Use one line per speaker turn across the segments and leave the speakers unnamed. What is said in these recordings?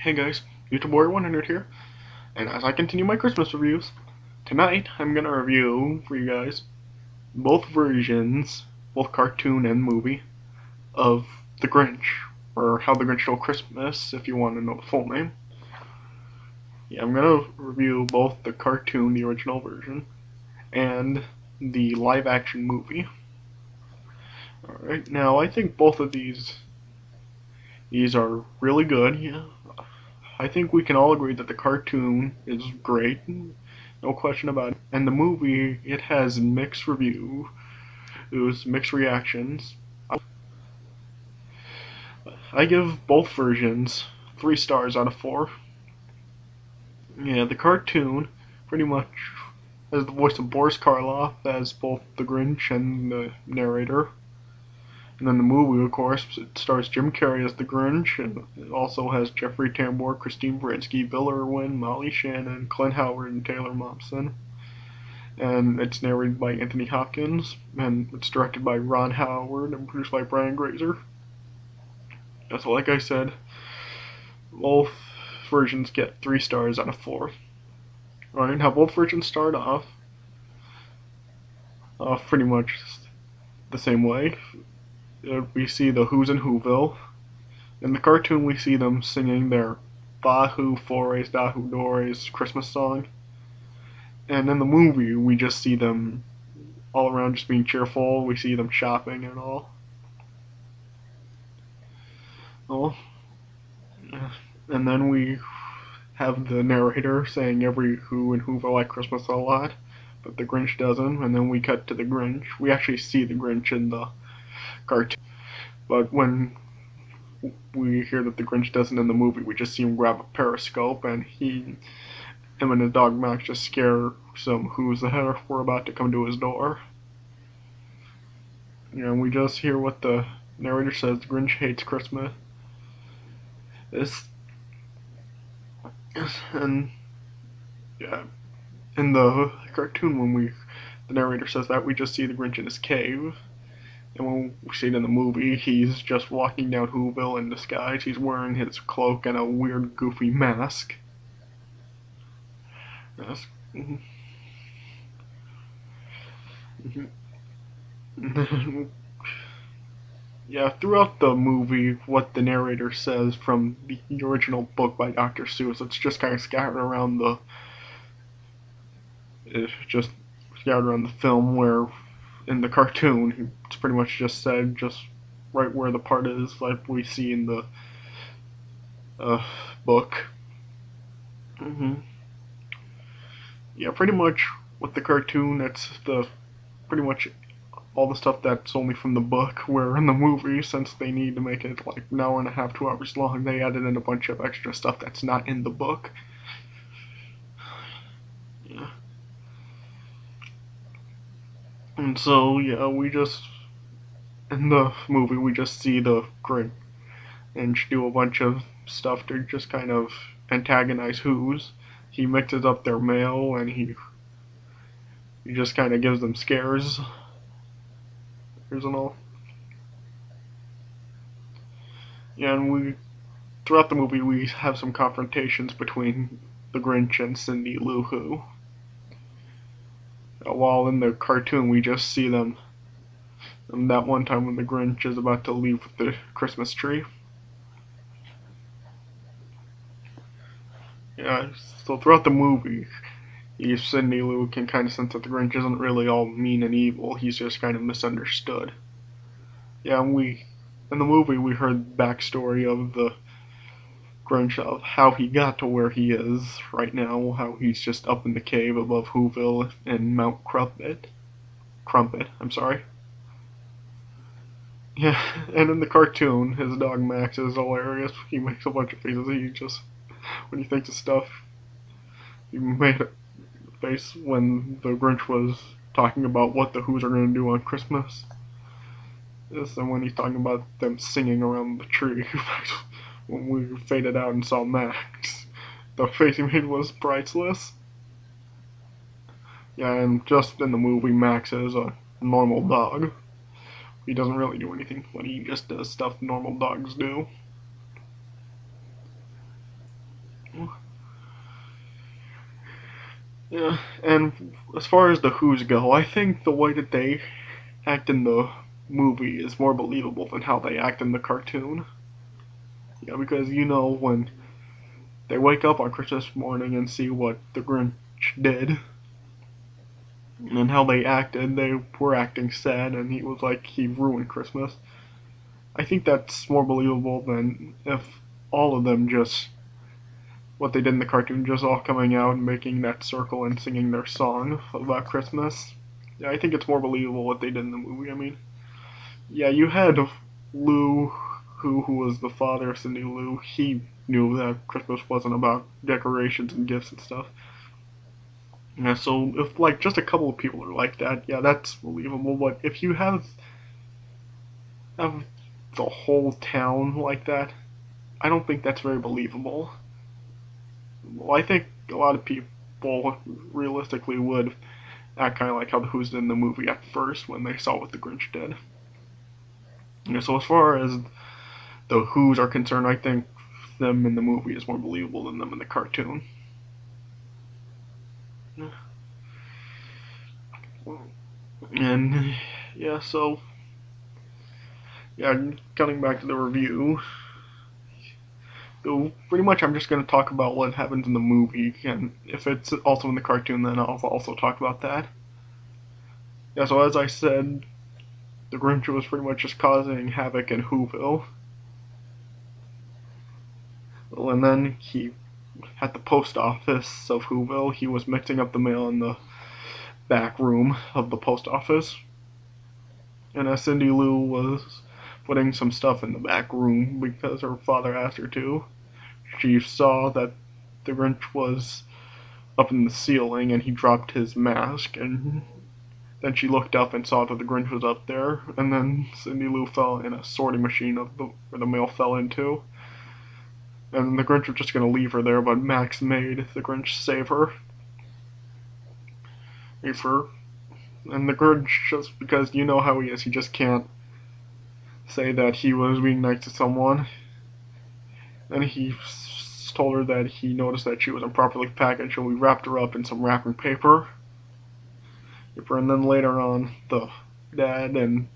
Hey guys, YouTube Warrior 100 here, and as I continue my Christmas reviews, tonight I'm gonna review for you guys both versions, both cartoon and movie, of The Grinch, or How the Grinch Stole Christmas, if you want to know the full name. Yeah, I'm gonna review both the cartoon, the original version, and the live-action movie. Alright, now I think both of these are really good. Yeah, I think we can all agree that the cartoon is great, no question about it. And the movie, it has mixed reviews, mixed reactions. I give both versions 3 stars out of 4. Yeah, the cartoon pretty much has the voice of Boris Karloff as both the Grinch and the narrator. And then the movie, of course, it stars Jim Carrey as the Grinch, and it also has Jeffrey Tambor, Christine Baranski, Bill Irwin, Molly Shannon, Clint Howard, and Taylor Momsen. And it's narrated by Anthony Hopkins, and it's directed by Ron Howard, and produced by Brian Grazer. So like I said, both versions get 3 stars out of 4. Alright, how both versions start off pretty much the same way. We see the Who's in Whoville. In the cartoon, we see them singing their Bahu Fores Dahu Dores Christmas song. And in the movie, we just see them all around just being cheerful. We see them shopping and all. Oh, and then we have the narrator saying every Who and Whoville like Christmas a lot, but the Grinch doesn't. And then we cut to the Grinch. We actually see the Grinch in the cartoon, but when we hear that the Grinch doesn't in the movie, we just see him grab a periscope, and him and his dog Max just scare some Who's that were about to come to his door. And we just hear what the narrator says: the Grinch hates Christmas. And yeah, in the cartoon, when the narrator says that, we just see the Grinch in his cave. And when we see it in the movie, he's just walking down Whoville in disguise. He's wearing his cloak and a weird, goofy mask. Yes. Yeah, throughout the movie, what the narrator says from the original book by Dr. Seuss, it's just kind of scattered around it's just scattered around the film, where in the cartoon, it's pretty much just said just right where the part is, like we see in the book. Yeah, pretty much with the cartoon, it's pretty much all the stuff that's only from the book, where in the movie, since they need to make it like an hour and a half, 2 hours long, they added in a bunch of extra stuff that's not in the book. Yeah. And so, yeah, in the movie, we just see the Grinch and do a bunch of stuff to just kind of antagonize Who's. He mixes up their mail, and he just kind of gives them scares. And all. Yeah, and throughout the movie, we have some confrontations between the Grinch and Cindy Lou Who. While in the cartoon, we just see them. And that one time when the Grinch is about to leave with the Christmas tree. Yeah, so throughout the movie, Cindy Lou can kind of sense that the Grinch isn't really all mean and evil. He's just kind of misunderstood. Yeah, and in the movie, we heard the backstory of the Grinch, of how he got to where he is right now, how he's just up in the cave above Whoville and Mount Crumpet. I'm sorry. Yeah, and in the cartoon, his dog Max is hilarious. He makes a bunch of faces. When he thinks of stuff, he made a face when the Grinch was talking about what the Who's are going to do on Christmas. Yes, and when he's talking about them singing around the tree, when we faded out and saw Max, the face he made was priceless. Yeah, and just in the movie, Max is a normal dog. He doesn't really do anything, but he just does stuff normal dogs do. Yeah, and as far as the Who's go, I think the way that they act in the movie is more believable than how they act in the cartoon. Yeah, because when they wake up on Christmas morning and see what the Grinch did and how they acted, they were acting sad, and he was like he ruined Christmas. I think that's more believable than if all of them just what they did in the cartoon, just all coming out and making that circle and singing their song about Christmas. Yeah, I think it's more believable what they did in the movie. I mean, yeah, you had Lou, who was the father of Cindy Lou. He knew that Christmas wasn't about decorations and gifts and stuff. Yeah, so if like just a couple of people are like that, yeah, that's believable. But if you have the whole town like that, I don't think that's very believable. Well, I think a lot of people realistically would act kind of like how the Who's did in the movie at first when they saw what the Grinch did. Yeah, so as far as the Who's are concerned, I think them in the movie is more believable than them in the cartoon. And yeah, so yeah, coming back to the review, so pretty much I'm just going to talk about what happens in the movie, and if it's also in the cartoon, then I'll also talk about that. Yeah, so as I said, the Grinch was pretty much just causing havoc in Whoville. Well, and then he, at the post office of Whoville, he was mixing up the mail in the back room of the post office. And as Cindy Lou was putting some stuff in the back room because her father asked her to, she saw that the Grinch was up in the ceiling and he dropped his mask, and then she looked up and saw that the Grinch was up there, and then Cindy Lou fell in a sorting machine where the mail fell into. And the Grinch was just going to leave her there, but Max made the Grinch save her. And the Grinch, just because you know how he is, he just can't say that he was being nice to someone. And he told her that he noticed that she wasn't properly packaged, and we wrapped her up in some wrapping paper. And then later on, the dad and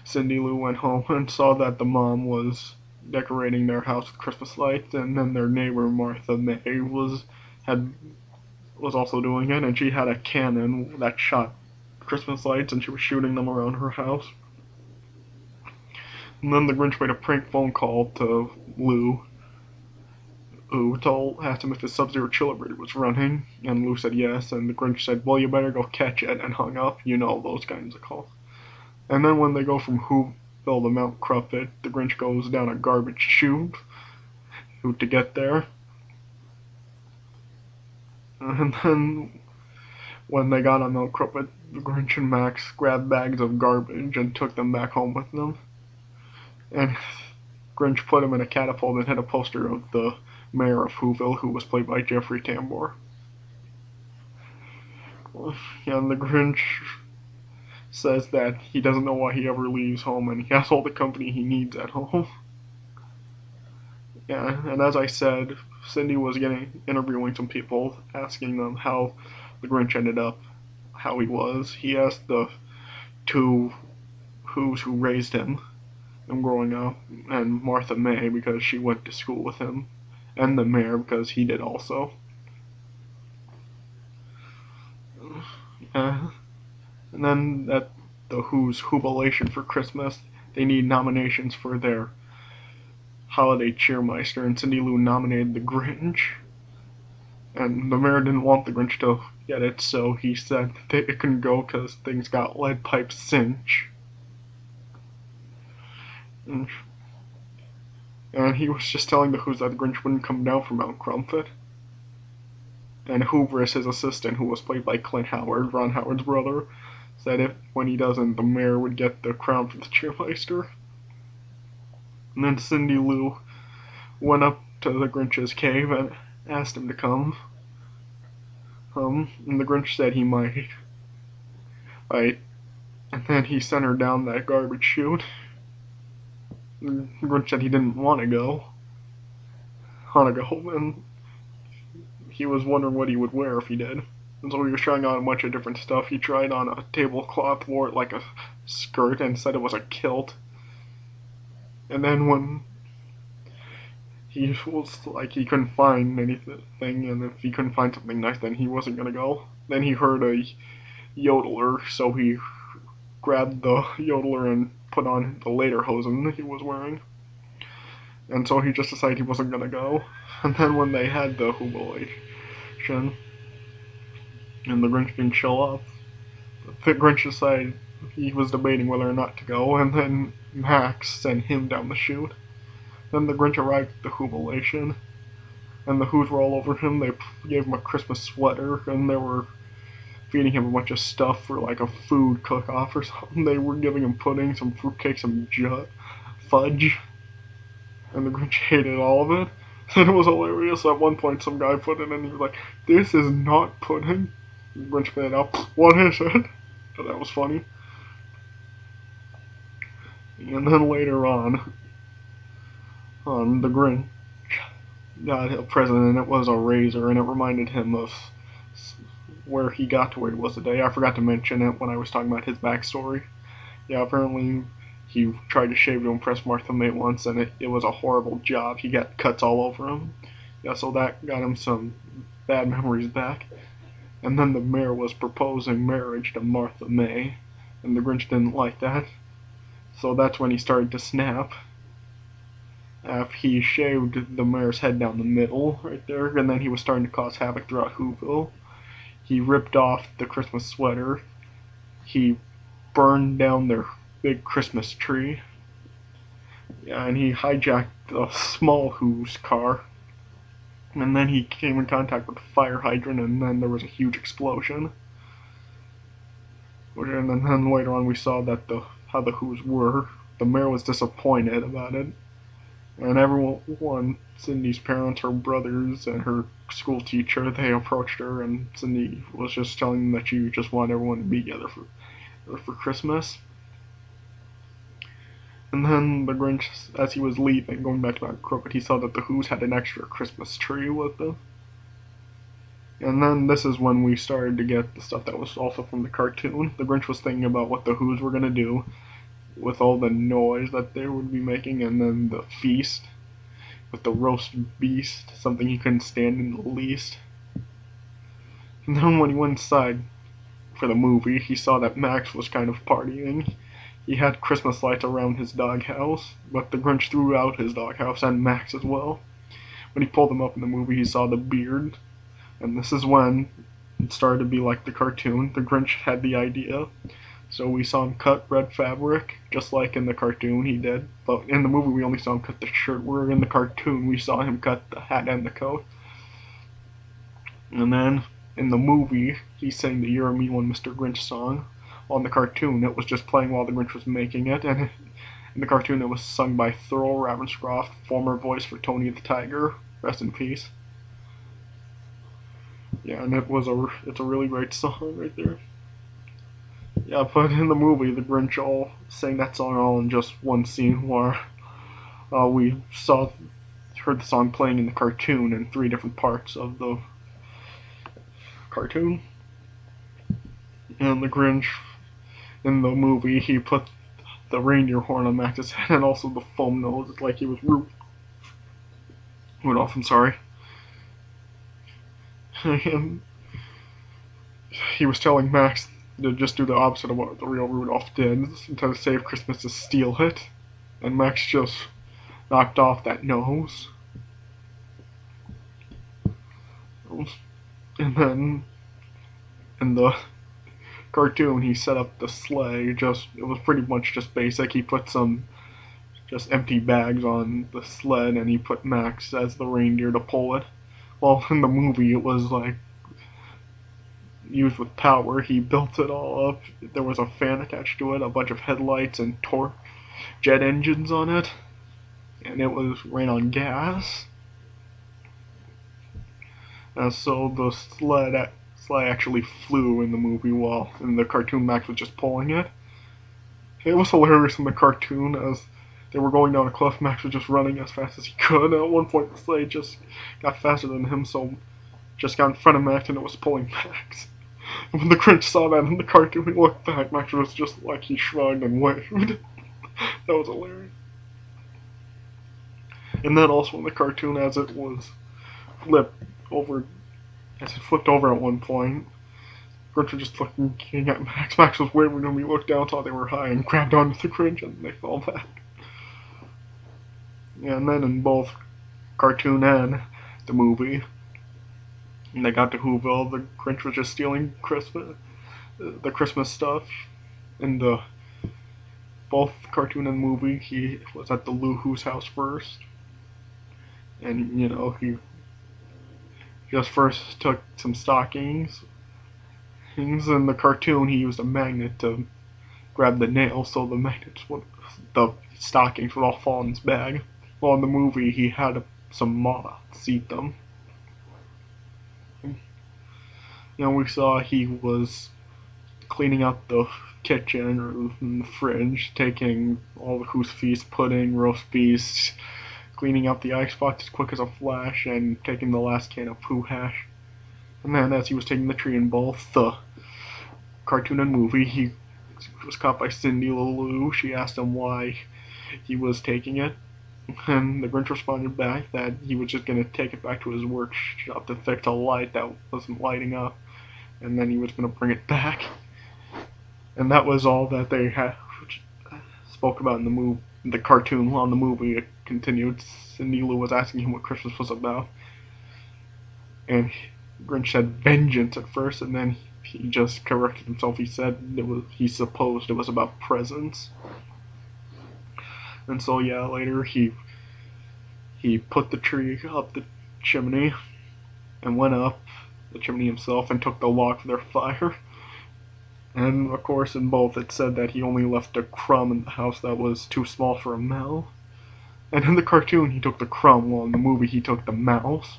Cindy Lou went home and saw that the mom was decorating their house with Christmas lights, and then their neighbor Martha May was also doing it, and she had a cannon that shot Christmas lights, and she was shooting them around her house. And then the Grinch made a prank phone call to Lou, who asked him if his Sub-Zero Chillibrity was running, and Lou said yes, and the Grinch said, well, you better go catch it, and hung up. You know those kinds of calls. And then when they go from Whoville to Mount Crumpet, the Grinch goes down a garbage chute to get there. And then when they got on Mount Crumpet, the Grinch and Max grabbed bags of garbage and took them back home with them. And Grinch put them in a catapult and hit a poster of the mayor of Whoville, who was played by Jeffrey Tambor. And the Grinch says that he doesn't know why he ever leaves home, and he has all the company he needs at home. Yeah, and as I said, Cindy was interviewing some people, asking them how the Grinch ended up how he was. He asked the two who raised him growing up, and Martha May because she went to school with him, and the mayor because he did also. And then at the Who's Whobilation for Christmas, they need nominations for their holiday cheermeister, and Cindy Lou nominated the Grinch. And the mayor didn't want the Grinch to get it, so he said that it couldn't go because things got lead pipe cinch. And he was just telling the Who's that the Grinch wouldn't come down from Mount Crumpet. And Hubris, his assistant, who was played by Clint Howard, Ron Howard's brother, said if when he doesn't, the mayor would get the crown for the cheermeister. And then Cindy Lou went up to the Grinch's cave and asked him to come. And the Grinch said he might. Right. And then he sent her down that garbage chute. The Grinch said he didn't want to go. And he was wondering what he would wear if he did. And so he was trying on a bunch of different stuff. He tried on a tablecloth, wore it like a skirt, and said it was a kilt. And then when he was like he couldn't find anything, and if he couldn't find something nice, then he wasn't gonna go. Then he heard a yodeler, so he grabbed the yodeler and put on the lederhosen he was wearing. And so he just decided he wasn't gonna go. And then when they had the Whobilation and the Grinch didn't show up, the Grinch decided he was debating whether or not to go, and then Max sent him down the chute. Then the Grinch arrived at the Whobilation, and the Who's were all over him. They gave him a Christmas sweater, and they were feeding him a bunch of stuff for like a food cook-off or something. They were giving him pudding, some fruitcake, some fudge, and the Grinch hated all of it. And it was hilarious. At one point, some guy put it in, and he was like, "This is not pudding." The Grinch spit it out. "What is it?" So that was funny. And then later on the Grinch got a present, and it was a razor, and it reminded him of where he got to where he was today. I forgot to mention it when I was talking about his backstory. Yeah, apparently he tried to shave to impress Martha May once, and it was a horrible job. He got cuts all over him. Yeah, so that got him some bad memories back. And then the mayor was proposing marriage to Martha May, and the Grinch didn't like that. So that's when he started to snap. After he shaved the mayor's head down the middle, right there, and then he was starting to cause havoc throughout Whoville. He ripped off the Christmas sweater. He burned down their big Christmas tree. Yeah, and he hijacked the small Who's car. And then he came in contact with the fire hydrant, and then there was a huge explosion. And then later on we saw that how the Who's were. The mayor was disappointed about it. And everyone, Cindy's parents, her brothers, and her school teacher, they approached her, and Cindy was just telling them that she just wanted everyone to be together for Christmas. And then the Grinch, as he was leaving, going back to Mount Crooked, he saw that the Who's had an extra Christmas tree with them. And then this is when we started to get the stuff that was also from the cartoon. The Grinch was thinking about what the Who's were going to do with all the noise that they would be making, and then the feast with the roast beast, something he couldn't stand in the least. And then when he went inside for the movie, he saw that Max was kind of partying. He had Christmas lights around his doghouse, but the Grinch threw out his doghouse and Max as well. When he pulled them up in the movie, he saw the beard, and this is when it started to be like the cartoon. The Grinch had the idea. So we saw him cut red fabric, just like in the cartoon he did. But in the movie we only saw him cut the shirt, where in the cartoon we saw him cut the hat and the coat. And then in the movie he sang the "You're a Mean One, Mr. Grinch" song. On the cartoon it was just playing while the Grinch was making it, and in the cartoon it was sung by Thurl Ravenscroft, former voice for Tony the Tiger. Rest in peace. Yeah, and it's a really great song right there. Yeah, but in the movie, the Grinch all sang that song all in just one scene, where we heard the song playing in the cartoon in 3 different parts of the cartoon. And the Grinch, in the movie, he put the reindeer horn on Max's head, and also the foam nose, like he was Rudolph, I'm sorry. And he was telling Max to just do the opposite of what the real Rudolph did, instead of save Christmas to steal it. And Max just knocked off that nose. And then in the cartoon he set up the sleigh. It was pretty much just basic. He put some just empty bags on the sled, and he put Max as the reindeer to pull it. Well, in the movie it was like used with power. He built it all up. There was a fan attached to it, a bunch of headlights and jet engines on it, and it ran on gas. And so the sleigh actually flew in the movie, while in the cartoon Max was just pulling it. It was hilarious in the cartoon. As they were going down a cliff, Max was just running as fast as he could. At one point the sleigh just got faster than him, so just got in front of Max and it was pulling Max. And when the Grinch saw that in the cartoon, he looked back. Max was just like he shrugged and waved. That was hilarious. And then also in the cartoon, as it was flipped over, as it flipped over at one point, Grinch was just looking at Max. Max was waving when we looked down, thought they were high, and grabbed onto the Grinch, and they fell back. Yeah, and then in both cartoon and the movie, when they got to Whoville, the Grinch was just stealing the Christmas stuff. In the both cartoon and movie, he was at the Lou-Who's house first, and he just first took some stockings. In the cartoon, he used a magnet to grab the nails, so the stockings would all fall in his bag. While in the movie, he had some moths eat them. We saw he was cleaning out the kitchen or the fridge, taking all the Who's Feast pudding, roast beef, cleaning out the icebox as quick as a flash, and taking the last can of Who hash. And then as he was taking the tree in both the cartoon and movie, he was caught by Cindy Lou. She asked him why he was taking it, and the Grinch responded back that he was just going to take it back to his workshop to fix a light that wasn't lighting up, and then he was going to bring it back. And that was all that they spoke about in the cartoon. While in the movie, it continued. Cindy Lou was asking him what Christmas was about, and Grinch said vengeance at first, and then he just corrected himself. He said he supposed it was about presents. And so yeah, later he put the tree up the chimney and went up the chimney himself and took the log for their fire. And of course in both it said that he only left a crumb in the house that was too small for a mouse. And in the cartoon he took the crumb, while in the movie he took the mouse.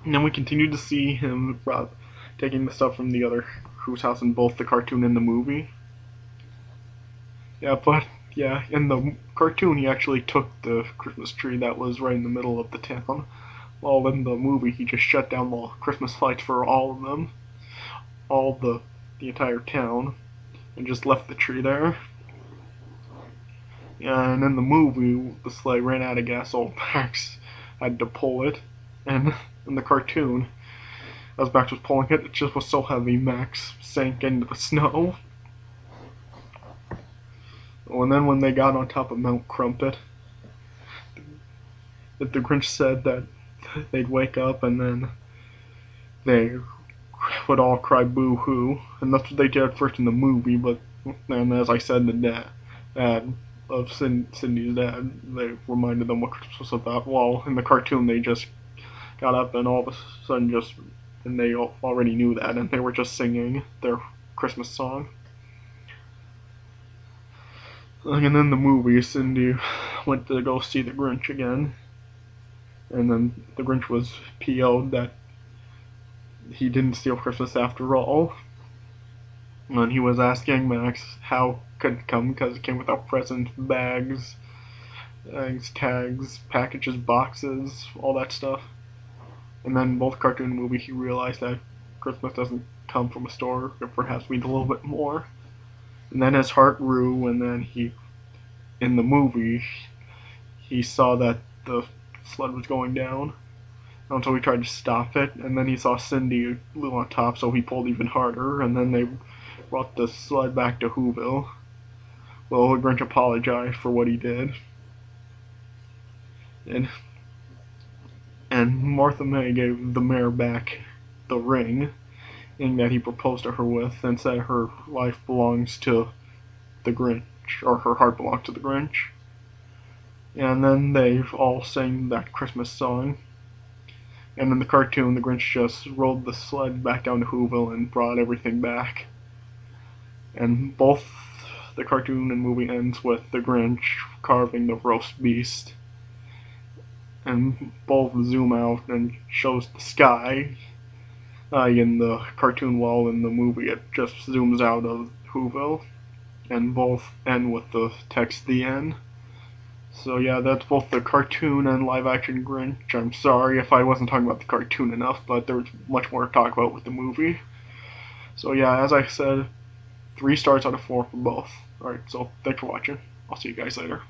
And then we continued to see him taking the stuff from the other Who's house in both the cartoon and the movie. Yeah, in the cartoon he actually took the Christmas tree that was right in the middle of the town, while in the movie he just shut down the Christmas lights for all of them, the entire town, and just left the tree there. Yeah, and in the movie the sleigh ran out of gas, so Max had to pull it, and in the cartoon, as Max was pulling it, it just was so heavy Max sank into the snow. And then when they got on top of Mount Crumpet, the Grinch said that they'd wake up and then they would all cry boo-hoo, and that's what they did first in the movie. But then, as I said, the dad of Cindy's dad, they reminded them what Christmas was about. While in the cartoon, they just got up and all of a sudden and they already knew that, and they were just singing their Christmas song. And then the movie, Cindy went to go see the Grinch again, and then the Grinch was PO'd that he didn't steal Christmas after all. And he was asking Max how could it come, because it came without presents, bags, tags, packages, boxes, all that stuff. And then both cartoon and movie, he realized that Christmas doesn't come from a store, it perhaps means a little bit more. And then his heart grew, and then in the movie, he saw that the sled was going down, and so he tried to stop it, and then he saw Cindy Lou on top, so he pulled even harder, and then they brought the sled back to Whoville. Well, the Grinch apologized for what he did, and Martha May gave the mayor back the ring that he proposed to her with, and said her life belongs to the Grinch, or her heart belongs to the Grinch. And then they all sang that Christmas song. And in the cartoon, the Grinch just rolled the sled back down to Whoville and brought everything back. And both the cartoon and movie ends with the Grinch carving the roast beast. And both zoom out and shows the sky in the cartoon, while in the movie it just zooms out of Whoville. And both end with the text "The End." So yeah, that's both the cartoon and live action Grinch. I'm sorry if I wasn't talking about the cartoon enough, but there was much more to talk about with the movie. So yeah, as I said, 3 stars out of 4 for both. Alright, so thanks for watching. I'll see you guys later.